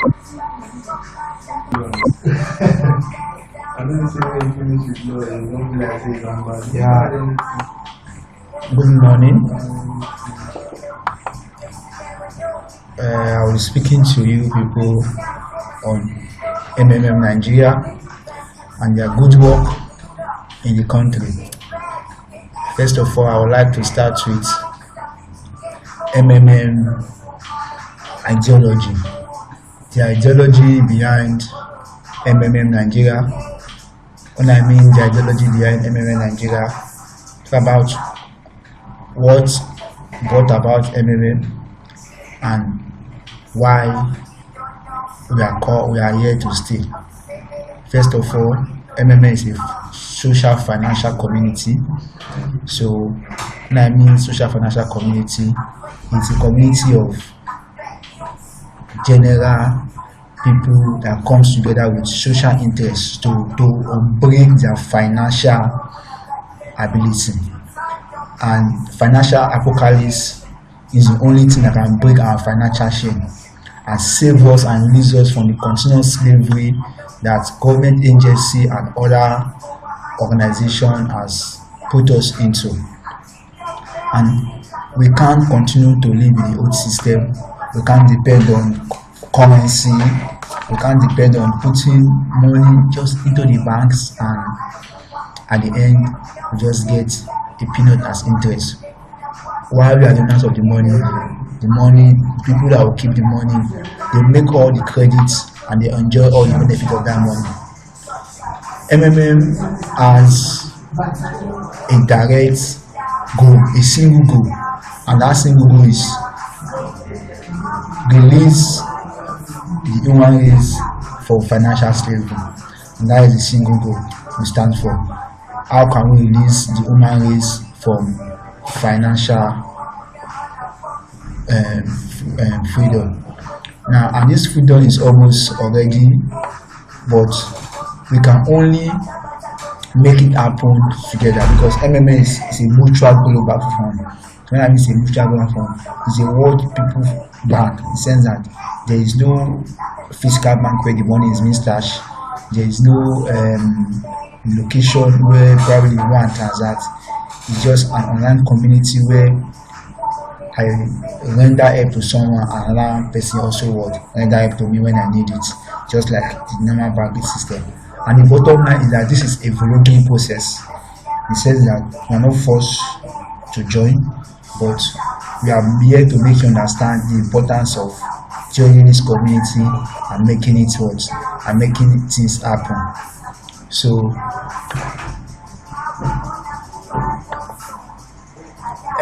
I don't say when you finish with law, you don't be like say grandma. Yeah. Good morning. I was speaking to you people on MMM Nigeria and their good work in the country. First of all, I would like to start with MMM ideology. The ideology behind MMM Nigeria. When I mean the ideology behind MMM Nigeria, it's about what brought about MMM and why we are here to stay. First of all, MMM is a social financial community. So when I mean social financial community, it's a community of general people that comes together with social interests to upgrade their financial ability. And financial apocalypse is the only thing that can break our financial chain and save us and release us from the continuous slavery that government agency and other organization has put us into. And we can't continue to live in the old system. We can't depend on currency. We can't depend on putting money just into the banks and at the end we just get a peanut as interest. While we are the owners of the money, people that will keep the money, they make all the credits and they enjoy all the benefit of that money. MMM has a direct goal, a single goal, and that single goal is release the human race for financial slavery. And that is the single goal we stand for. How can we release the human race from financial freedom? Now, and this freedom is almost already, but we can only make it happen together because MMM is a mutual global fund. When I mean it's a mutual global fund, it's a world people bank in the sense that there is no physical bank where the money is being stashed. There is no location where probably one transact. It's just an online community where I render help to someone and another person also would render help to me when I need it, just like the normal banking system. And the bottom line is that this is a voluntary process. It says that we are not forced to join, but we are here to make you understand the importance of joining this community and making it work and making things happen. So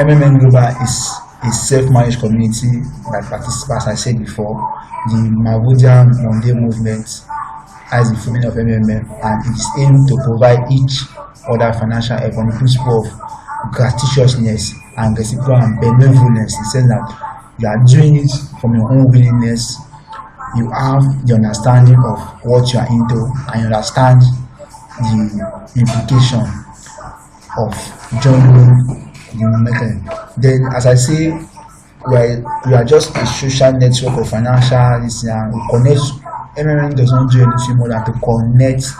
MMM Global is a self-managed community that participants, as I said before. The Mavodian Monday movement has the funding of MMM and it is aimed to provide each other financial help on the principle of gratuitousness and reciprocal and benevolence. It says that you are doing it from your own willingness. You have the understanding of what you are into and you understand the implication of joining the mechanism. Then, as I say, we are just a social network of financial and we connect. MMM does not do anything more than to connect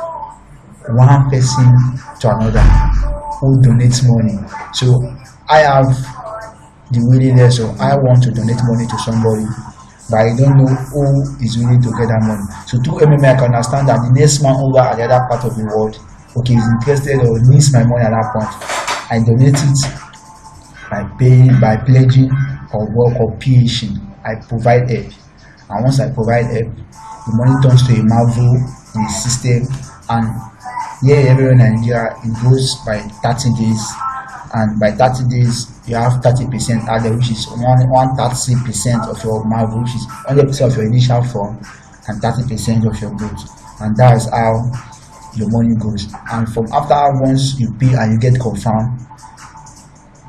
one person to another who donates money. So I have the willingness, so I want to donate money to somebody, but I don't know who is willing to get that money. So through MMM, I can understand that the next man over at the other part of the world, okay, is interested or needs my money at that point. I donate it by paying, by pledging, or work or PHing. I provide help, and once I provide help, the money turns to a marvel in the system. And here, everywhere in Nigeria, it goes by 30 days, and by 30 days, you have 30% added, which is 130% of your marvel, which is 100% of your initial fund, and 30% of your goods. And that is how your money goes. And from after once you pay and you get confirmed,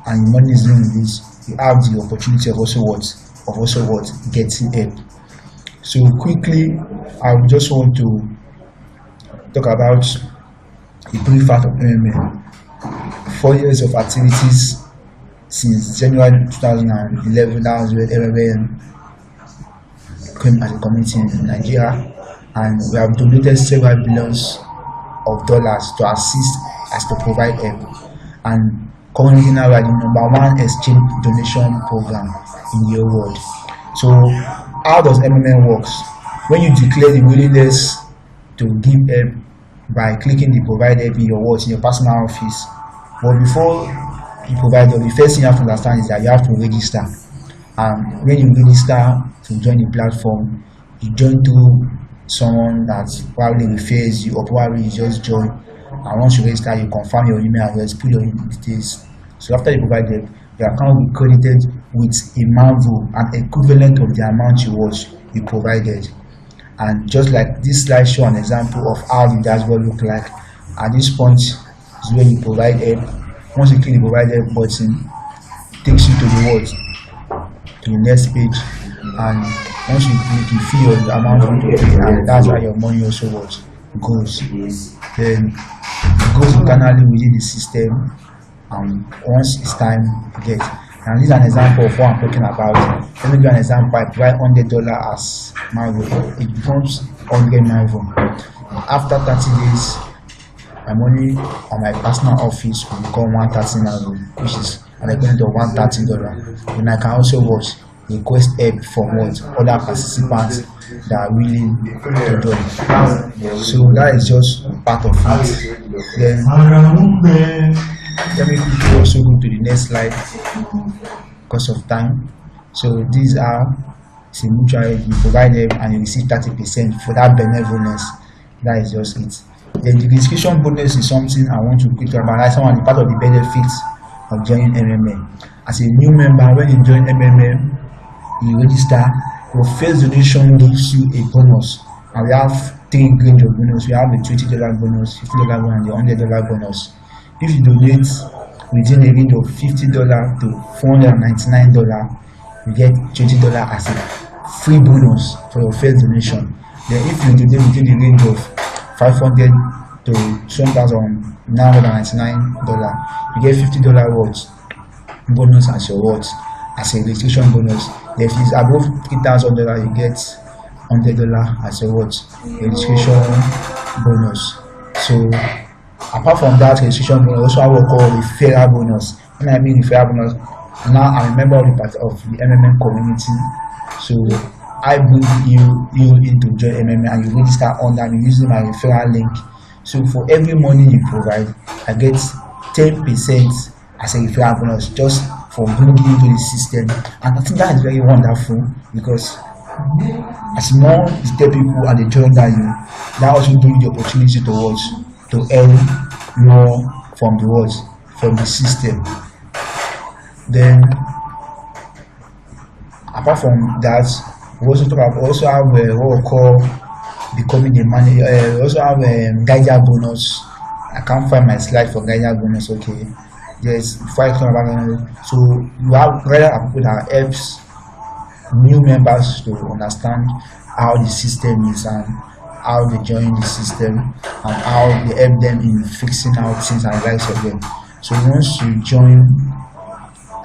and your money is being released, you have the opportunity of also what getting help. So quickly, I just want to talk about a brief part of MMM. 4 years of activities since January 2011. That was when MMM as a community in Nigeria, and we have donated several billions of dollars to assist as to provide help. And currently now we are the #1 exchange donation program in the whole world. So how does MMM works? When you declare the willingness to give help by clicking the provide help in your in your personal office, but before you provide help, the first thing you have to understand is that you have to register. And when you register to join the platform, you join through someone that probably refers you, or probably you just join. And once you register, you confirm your email address, put your details. So after you provide help, your account will be credited with a MAVO, an equivalent of the amount you provided. And just like this slide show an example of how the dashboard look like. At this point is where you provide help. Once you click the provide help button, it takes you to the next page, and once you click, you fill your amount you want to pay, and that's why your money also goes. Then it goes internally within the system, and once it's time to get. And this is an example of what I'm talking about. Let me give an example. I provide $100 as MAVO. It becomes 100 MAVO. After 30 days, my money on my personal office will become 130 MAVO, which is an equivalent of $130. And I can also request help from other participants that are willing to join. So that is just part of it. Then let me quickly also go to the next slide because of time. So these are a mutual aid. You provide them and you receive 30% for that benevolence. That is just it. Then the discussion bonus is something I want to quickly about. That's one part of the benefits of joining MMM. As a new member, when you join MMM, you register. Your first donation gives you a bonus, and we have 3 range of bonus. We have the $20 bonus, $50 bonus, and the $100 bonus. If you donate within a range of $50 to $499, you get $20 as a free bonus for your first donation. Then if you donate within the range of $500 to $2,999, you get $50 worth bonus as your as a registration bonus. If it's above $3,000, you get $100 as a registration bonus. So apart from that registration bonus, also I will call the referral bonus. When I mean referral bonus, now I'm a member of the MMM community. So I bring you into join MMM, and you register under me using my referral link. So for every money you provide, I get 10% as a referral bonus just for bringing into the system. And I think that is very wonderful, because as more you tell people and they join that that also gives you the opportunity to earn more from the system. Then apart from that, we also have what we call becoming a manager. We also have a Gaija bonus. I can't find my slide for Gaija bonus. Okay, yes, before I come about it, so you have Gaija people that helps new members to understand how the system is and how they join the system and how they help them in fixing out things and likes of them. So once you join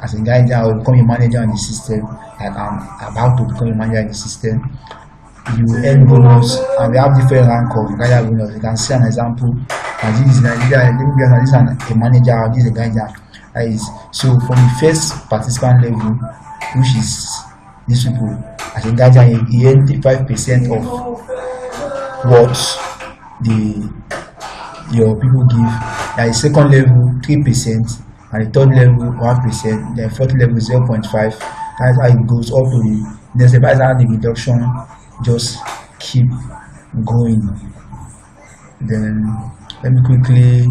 as a Gaija or become a manager in the system, like I'm about to become a manager in the system, you earn bonus, and we have different rank of Gaija bonus. You can see an example. And this is a manager, this is a Gaija. So from the first participant level, which is these people, as a Gaija, you earn 5% of what your people give. At the second level, 3%. At the third level, 1%. Then fourth level, 0.5. That's how it goes up to the next level. That's how the reduction just keep going. Then let me quickly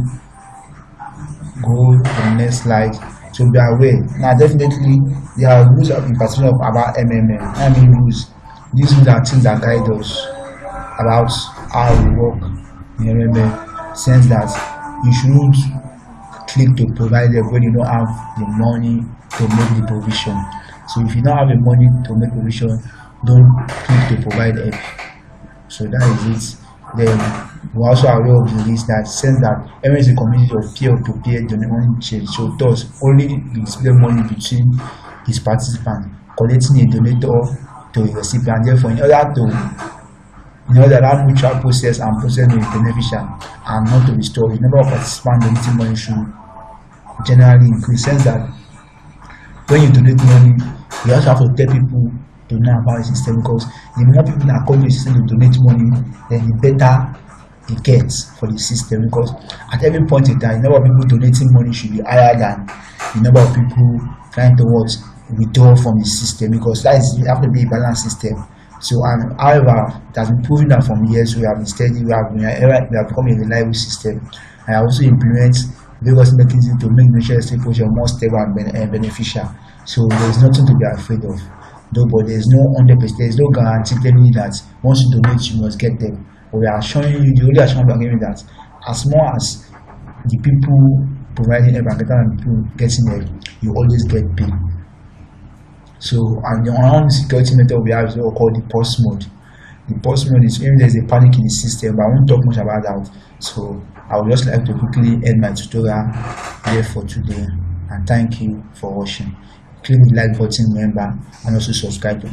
go to the next slide. So be aware. Now definitely there are rules in particular about MMM. I mean rules. These rules are things that guide us about how we work in MMM. Sense that you shouldn't click to provide it when you don't have the money to make the provision. So if you don't have the money to make provision, don't click to provide it. So that is it. Then we also are aware of the list that says that MMM is a community of peer-to-peer donation chain. So thus only the display money between his participants. Collecting a donator to a recipient. Therefore, in order to have mutual process and process may be beneficial and not to be stored, the number of participants donating money should generally increase. Sense that when you donate money, you also have to tell people to know about the system, because the more people that come to the system to donate money, then the better it gets for the system. Because at every point in time, the number of people donating money should be higher than the number of people trying to withdraw from the system, because that is have to be a balanced system. So, and however, it has been proven that from years we have been steady, we have become a reliable system. I also implement various mechanisms to make national exposure more stable and beneficial. So there is nothing to be afraid of. Though, but there is no 100%, there is no guarantee telling you that once you donate, you must get them. But we are showing you, the only assurance we are giving that as more as the people providing help and better than people getting help, you always get paid. So, and the one security method we have is what we call the pause mode. The pause mode is when there is a panic in the system, but I won't talk much about that. So, I would just like to quickly end my tutorial here for today, and thank you for watching. Click the like button, remember, and also subscribe to